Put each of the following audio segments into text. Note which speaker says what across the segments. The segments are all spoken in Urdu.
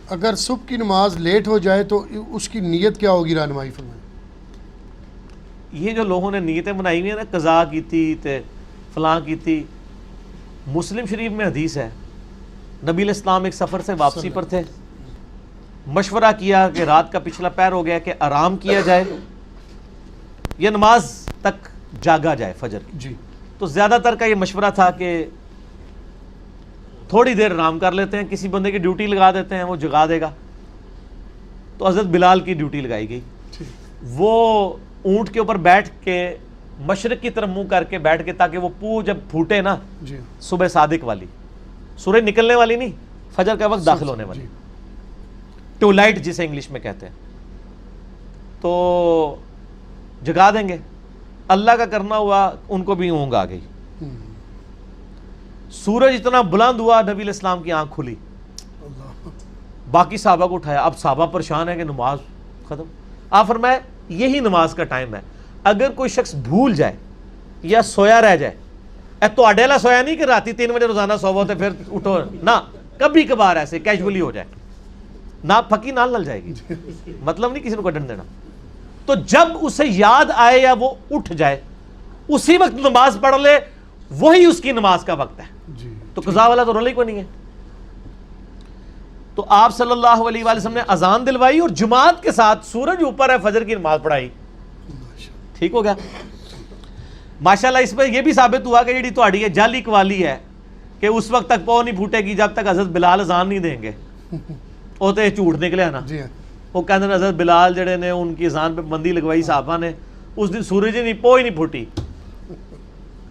Speaker 1: اگر صبح کی نماز لیٹ ہو جائے تو اس کی نیت کیا ہوگی، رہنمائی فرمائیں۔
Speaker 2: یہ جو لوگوں نے نیتیں بنائی ہوئی ہیں نا، قضا کی تھی تے فلاں کی تھی، مسلم شریف میں حدیث ہے، نبی علیہ السلام ایک سفر سے واپسی پر تھے، مشورہ کیا کہ رات کا پچھلا پہر ہو گیا کہ آرام کیا جائے یا نماز تک جاگا جائے فجر کی۔
Speaker 1: جی
Speaker 2: تو زیادہ تر کا یہ مشورہ تھا کہ تھوڑی دیر آرام کر لیتے ہیں، کسی بندے کی ڈیوٹی لگا دیتے ہیں، وہ جگا دے گا۔ تو حضرت بلال کی ڈیوٹی لگائی گئی، وہ اونٹ کے اوپر بیٹھ کے مشرق کی طرف منہ کر کے بیٹھ کے، تاکہ وہ پو جب پھوٹے نا
Speaker 1: جی
Speaker 2: صبح صادق والی، سورج نکلنے والی نہیں، فجر کا وقت داخل ہونے والی، ٹو لائٹ جسے انگلش میں کہتے ہیں، تو جگا دیں گے۔ اللہ کا کرنا ہوا ان کو بھی اونگ آ گئی، سورج اتنا بلند ہوا، نبی علیہ السلام کی آنکھ کھلی، باقی صحابہ کو اٹھایا۔ اب صحابہ پریشان ہے کہ نماز ختم۔ آپ فرمائے یہی نماز کا ٹائم ہے، اگر کوئی شخص بھول جائے یا سویا رہ جائے، تو اڈیلا سویا نہیں کہ راتی 3 بجے روزانہ سو ہوتے پھر اٹھو نہ، کبھی کبھار ایسے کیجولی ہو جائے، نہ پھکی نال نل جائے گی، مطلب نہیں کسی کو کڈن دینا۔ تو جب اسے یاد آئے یا وہ اٹھ جائے، اسی وقت نماز پڑھ لے، وہی اس کی نماز کا وقت ہے، تو قضا والا تو رول ہی کوئی نہیں ہے۔ تو آپ صلی اللہ علیہ وآلہ وسلم نے اذان دلوائی اور جماعت کے ساتھ سورج اوپر ہے فجر کی نماز پڑھائی، ٹھیک ہو گیا۔ ماشاءاللہ اس میں یہ بھی ثابت ہوا کہ جیڑی تہاڈی ہے جعلی قوالی ہے کہ اس وقت تک پو نہیں پھوٹے گی جب تک حضرت بلال اذان نہیں دیں گے، وہ تو جھوٹ نکلے نا۔ وہ کہتے ہیں حضرت بلال جڑے نے ان کی اذان پہ بندی لگوائی صحابہ نے، اس دن سورج ہی نہیں، پو ہی نہیں پھوٹی۔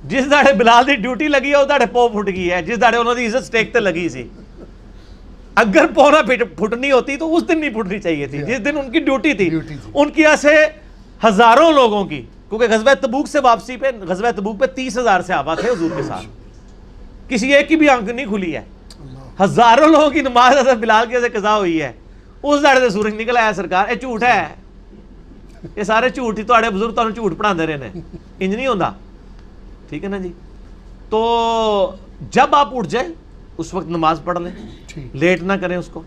Speaker 2: جس داڑے بلال دی ڈیوٹی لگی ہے اس داڑے پو پھٹ گئی ہے، جس داڑے انہوں دی عزت سٹیک تے لگی سی۔ اگر پو نہ پھٹنی ہوتی تو اس دن نہیں پھٹنی چاہیے تھی، جس دن ان کی ڈیوٹی تھی۔ ان کی ایسے ہزاروں لوگوں کی، کیونکہ غزوہ تبوک سے واپسی پہ، غزوہ تبوک پہ 30,000 صحابہ تھے حضور کے ساتھ، کسی ایک کی بھی آنکھ نہیں کھلی ہے، ہزاروں لوگوں کی نماز حضرت بلال کے سے قضا ہوئی ہے، اس داڑے سے سورج نکلا ہے۔ سرکار یہ جھوٹ ہے، یہ سارے جھوٹ ہی، تہاڈے بزرگ تانوں جھوٹ پڑھا دے رہے ہیں، انج نہیں ہوندا، ٹھیک ہے نا جی۔ تو جب آپ اٹھ جائیں اس وقت نماز پڑھ لیں، لیٹ نہ کریں اس کو،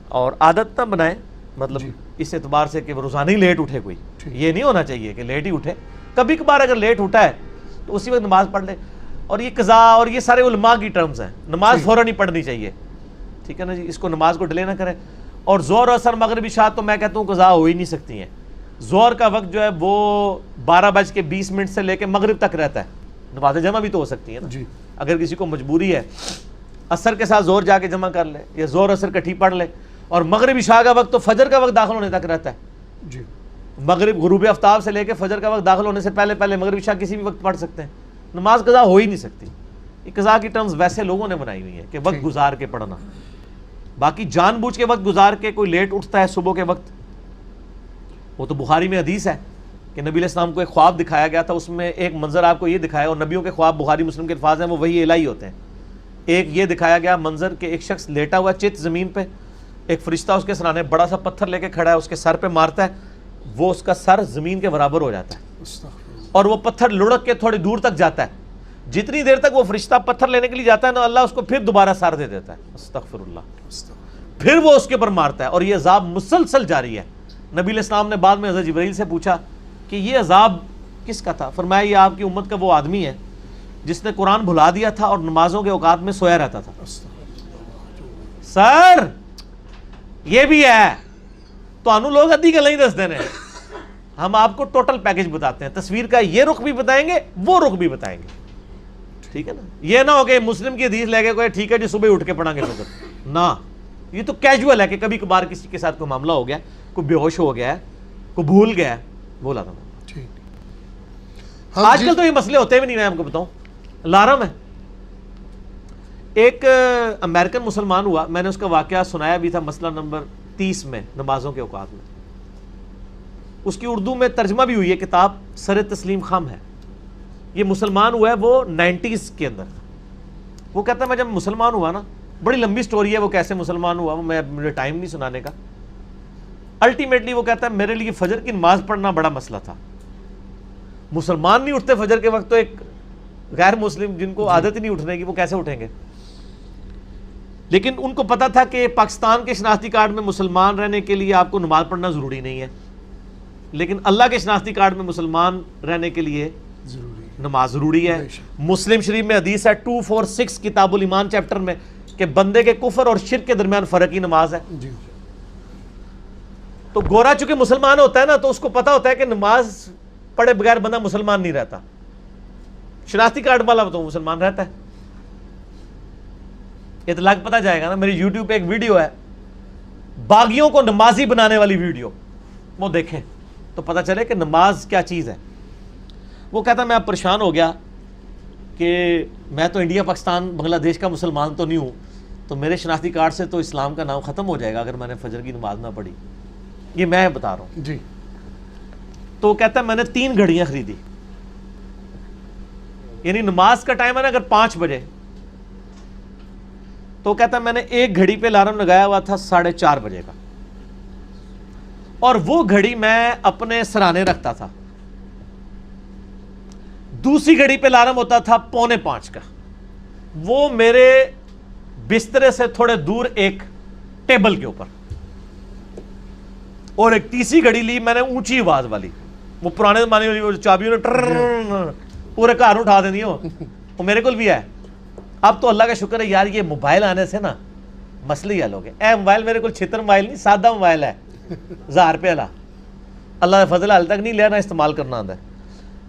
Speaker 2: اور عادت نہ بنائیں، مطلب اس اعتبار سے کہ روزانہ ہی لیٹ اٹھے کوئی، یہ نہیں ہونا چاہیے کہ لیٹ ہی اٹھے، کبھی کبھار اگر لیٹ اٹھا ہے تو اسی وقت نماز پڑھ لیں۔ اور یہ قضا اور یہ سارے علماء کی ٹرمز ہیں، نماز فوراً ہی پڑھنی چاہیے، ٹھیک ہے نا جی، اس کو نماز کو ڈیلے نہ کریں۔ اور ظہر اثر مغرب عشاء تو میں کہتا ہوں قضا ہو ہی نہیں سکتی ہیں۔ ظہر کا وقت جو ہے وہ 12:20 سے لے کے مغرب تک رہتا ہے، نماز جمع بھی تو ہو سکتی ہے نا اگر کسی کو مجبوری ہے، عصر کے ساتھ ظہر جا کے جمع کر لے یا ظہر عصر کٹھی پڑھ لے۔ اور مغرب عشاء کا وقت تو فجر کا وقت داخل ہونے تک رہتا ہے، مغرب غروب آفتاب سے لے کے فجر کا وقت داخل ہونے سے پہلے پہلے مغرب عشاء کسی بھی وقت پڑھ سکتے ہیں، نماز قضا ہو ہی نہیں سکتی۔ یہ قضا کی ٹرمز ویسے لوگوں نے بنائی ہوئی ہیں کہ وقت گزار کے پڑھنا، باقی جان بوجھ کے وقت گزار کے کوئی لیٹ اٹھتا ہے صبح کے وقت، وہ تو بخاری میں حدیث ہے کہ نبی علیہ السلام کو ایک خواب دکھایا گیا تھا، اس میں ایک منظر آپ کو یہ دکھایا، اور نبیوں کے خواب بخاری مسلم کے الفاظ ہیں وہ وہی الہی ہوتے ہیں۔ ایک یہ دکھایا گیا منظر کہ ایک شخص لیٹا ہوا چت زمین پہ، ایک فرشتہ اس کے سرانے بڑا سا پتھر لے کے کھڑا ہے، اس کے سر پہ مارتا ہے، وہ اس کا سر زمین کے برابر ہو جاتا ہے، اور وہ پتھر لڑک کے تھوڑی دور تک جاتا ہے، جتنی دیر تک وہ فرشتہ پتھر لینے کے لیے جاتا ہے نا، اللہ اس کو پھر دوبارہ سر دے دیتا ہے، استغفر اللہ، پھر وہ اس کے اوپر مارتا ہے، اور یہ عذاب مسلسل جاری ہے۔ نبی علیہ السلام نے بعد میں حضرت جبرائیل سے پوچھا کہ یہ عذاب کس کا تھا؟ فرمایا یہ آپ کی امت کا وہ آدمی ہے جس نے قرآن بھلا دیا تھا اور نمازوں کے اوقات میں سویا رہتا تھا۔ سر یہ بھی ہے تو انو لوگ ادھی گل نہیں دس دینے، ہم آپ کو ٹوٹل پیکج بتاتے ہیں، تصویر کا یہ رخ بھی بتائیں گے، وہ رخ بھی بتائیں گے، ٹھیک ہے نا۔ یہ نہ ہو کہ مسلم کی حدیث لے کے کوئی ٹھیک ہے جی صبح اٹھ کے پڑھیں گے فجر، نہ، یہ تو کیجول ہے کہ کبھی کبھار کسی کے ساتھ کوئی معاملہ ہو گیا، کوئی بے ہوش ہو گیا ہے، کوئی بھول گیا ہے، بولا تھا۔ آج کل تو یہ مسئلے ہوتے بھی نہیں، میں آپ کو بتاؤں لارم ہے۔ ایک امریکن مسلمان ہوا، میں نے اس کا واقعہ سنایا بھی تھا مسئلہ نمبر 30 میں، نمازوں کے اوقات میں، اس کی اردو میں ترجمہ بھی ہوئی ہے کتاب، سر تسلیم خم ہے۔ یہ مسلمان ہوا ہے وہ 90s کے اندر، وہ کہتا ہے میں جب مسلمان ہوا نا، بڑی لمبی سٹوری ہے وہ کیسے مسلمان ہوا، مجھے ٹائم نہیں سنانے کا، الٹیمیٹلی وہ کہتا ہے میرے لیے فجر کی نماز پڑھنا بڑا مسئلہ تھا، مسلمان نہیں اٹھتے فجر کے وقت، تو ایک غیر مسلم جن کو عادت ہی نہیں اٹھنے کی وہ کیسے اٹھیں گے؟ لیکن ان کو پتا تھا کہ پاکستان کے شناختی کارڈ میں مسلمان رہنے کے لیے آپ کو نماز پڑھنا ضروری نہیں ہے، لیکن اللہ کے شناختی کارڈ میں مسلمان رہنے کے لیے نماز ضروری ہے۔ مسلم شریف میں حدیث ہے 246 کتاب الایمان چیپٹر میں کہ بندے کے کفر اور شرک کے درمیان فرق ہی نماز ہے۔ تو گورا چونکہ مسلمان ہوتا ہے نا، تو اس کو پتا ہوتا ہے کہ نماز پڑھے بغیر بندہ مسلمان نہیں رہتا، شناختی کارڈ والا تو مسلمان رہتا ہے۔ اطلاق پتا جائے گا نا، میری یوٹیوب پہ ایک ویڈیو ہے باغیوں کو نمازی بنانے والی ویڈیو، وہ دیکھیں تو پتا چلے کہ نماز کیا چیز ہے۔ وہ کہتا میں اب پریشان ہو گیا کہ میں تو انڈیا پاکستان بنگلہ دیش کا مسلمان تو نہیں ہوں، تو میرے شناختی کارڈ سے تو اسلام کا نام ختم ہو جائے گا اگر میں نے فجر کی نماز نہ پڑھی۔ یہ میں بتا رہا ہوں
Speaker 1: جی۔
Speaker 2: تو کہتا ہے میں نے 3 گھڑیاں خریدی، یعنی نماز کا ٹائم ہے نا اگر 5 بجے، تو کہتا ہے میں نے ایک گھڑی پہ الارم لگایا ہوا تھا 4:30 بجے کا، اور وہ گھڑی میں اپنے سرانے رکھتا تھا۔ دوسری گھڑی پہ الارم ہوتا تھا 4:45 کا، وہ میرے بسترے سے تھوڑے دور ایک ٹیبل کے اوپر، اور ایک تیسری گھڑی لی میں نے اونچی آواز والی، وہ پرانے زمانے والی چابیوں نے پورے گھر اٹھا دینی ہو، وہ میرے کو بھی ہے۔ اب تو اللہ کا شکر ہے یار، یہ موبائل آنے سے نا مسئلہ ہی حل ہو گیا۔ اے موبائل میرے کو 76 موبائل نہیں، سادہ موبائل ہے 1000 روپے والا، اللہ کا فضل حال تک نہیں لینا، استعمال کرنا آتا ہے۔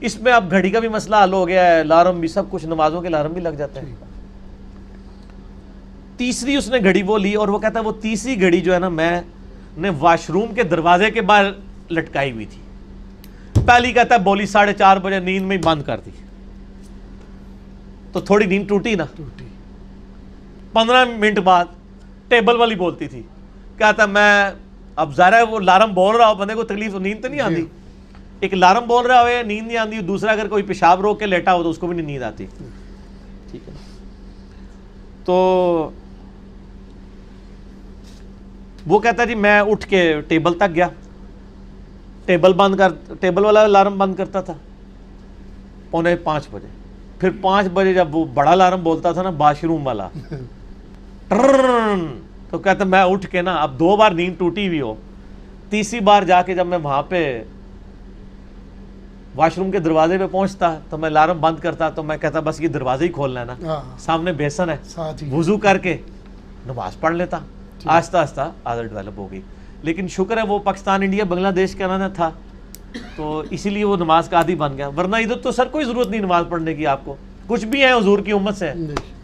Speaker 2: اس میں اب گھڑی کا بھی مسئلہ حل ہو گیا ہے، الارم بھی، سب کچھ، نمازوں کے الارم بھی لگ جاتے ہیں۔ تیسری اس نے گھڑی وہ لی، اور وہ کہتا ہے وہ تیسری گھڑی جو ہے نا میں نے واش روم کے دروازے کے باہر لٹکائی ہوئی تھی۔ پہلی کہتا ہے بولی 4:30 بجے، نیند میں بند کر دی، تو تھوڑی نیند ٹوٹی نا۔ 15 منٹ بعد ٹیبل والی بولتی تھی، کہتا میں اب ظاہر ہے وہ الارم بول رہا ہو، بندے کو تکلیف تو نیند تو نہیں آتی، ایک الارم بول رہا ہوئے نیند نہیں آتی، دوسرا اگر کوئی پیشاب روک کے لیٹا ہو تو اس کو بھی نہیں نیند آتی، ٹھیک ہے۔ تو وہ کہتا جی میں اٹھ کے ٹیبل تک گیا، ٹیبل والا الارم بند کرتا تھا 4:45 بجے، پھر 5 بجے جب وہ بڑا الارم بولتا تھا نا واش روم والا، تو کہتا میں اٹھ کے نا، اب 2 بار نیند ٹوٹی ہوئی ہو، تیسری بار جا کے جب میں وہاں پہ واش روم کے دروازے پہ پہنچتا تو میں الارم بند کرتا، تو میں کہتا بس یہ دروازے ہی کھولنا ہے نا، سامنے بیسن ہے، وضو کر کے نماز پڑھ لیتا۔ آہستہ آہستہ عادت ڈیولپ ہو گئی، لیکن شکر ہے وہ پاکستان انڈیا بنگلہ دیش کا نا تھا، تو اسی لیے وہ نماز کا عادی بن گیا، ورنہ ادھر تو سر کوئی ضرورت نہیں نماز پڑھنے کی، آپ کو کچھ بھی ہے حضور کی امت سے،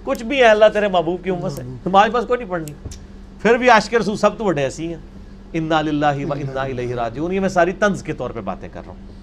Speaker 2: کچھ بھی ہے اللہ تیرے محبوب کی امت سے، تمہارے پاس کوئی نہیں پڑھنی، پھر بھی عاشق رسول سب تو بڑے ایسی ہیں۔ انا للہ و انا الیہ راجعون، یہ میں ساری طنز کے طور پہ باتیں کر رہا ہوں۔